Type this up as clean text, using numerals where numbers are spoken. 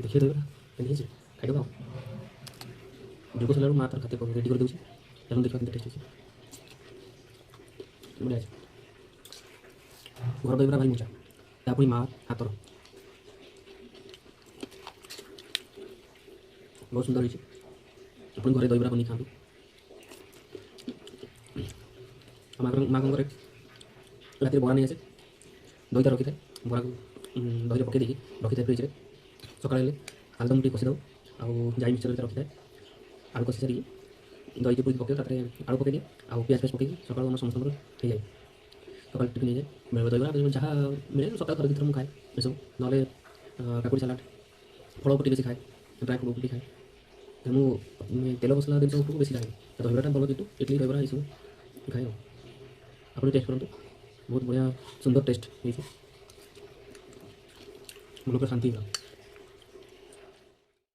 देखिए दहीबरा केମିତି ହେଇଛି ଖାଇଦେବା ଆଉ ଯୋଗ ସରିଲାରୁ ମା ତାର ଖାଦ୍ୟ ରେଡ଼ି କରିଦେଉଛି ଚାଲନ୍ତୁ ଦେଖିବା କେମିତି ଟେଷ୍ଟ ହେଇଛି ବଢ଼ିଆ ଅଛି ଘର ଦହିବରା ଭାରି ମଜା ତା ପୁଣି ମା ହାତର ବହୁତ ସୁନ୍ଦର ହେଇଛି ଆପଣ ଘରେ ଦହିବରା ବନେଇ ଖାଆନ୍ତୁ ମା କ'ଣ କରେ ରାତିରେ ବରା ନେଇ ଆସେ ଦହିଟା ରଖିଥାଏ ବରାକୁ ଦହିରେ ପକାଇ ଦେଇକି ରଖିଥାଏ ଫ୍ରିଜ୍ରେ ସକାଳେ ହେଲେ ଆଳୁଦମ୍ ଟିକେ କଷିଦେଉ ଆଉ ଜାଇ ମିକ୍ସଚର୍ ଭିତରେ ରଖିଥାଏ ଆଳୁ କଷି ସାରିକି ଦହିକି ପୁରୀ ପକାଇବ ତାପରେ ଆଳୁ ପକାଇଦିଏ ଆଉ ପିଆଜ ଫିଆଜ ପକାଇକି ସକାଳୁ ଆମ ସମସ୍ତଙ୍କର ହେଇଯାଏ ସକାଳୁ ଟିଫିନ୍ ହେଇଯାଏ ବେଳେବେଳେ ଦହିବରା ଯାହା ମିଳେ ସକାଳ ଥରେ ଦୁଇଥର ମୁଁ ଖାଏ ଏସବୁ ନହେଲେ କାକୁଡ଼ି ସାଲାଡ଼ ଫଳ ଉପରୁ ବେଶୀ ଖାଏ ଡ୍ରାଏ ଫ୍ରୁଟ୍ ଉପରୁ ଖାଏ ମୁଁ ତେଲ ମସଲା ଜିନିଷ ଉପରକୁ ବେଶୀ ଖାଏ ଦହିବରାଟା ଭଲ କିନ୍ତୁ ଇଡଲି ଦହିବରା ଏସବୁ ଖାଏ ଆଉ ଆପଣ ଟେଷ୍ଟ କରନ୍ତୁ ବହୁତ ବଢ଼ିଆ ସୁନ୍ଦର ଟେଷ୍ଟ ହେଇଛି ମନ ପୁରା ଶାନ୍ତି ହେଇଗଲା।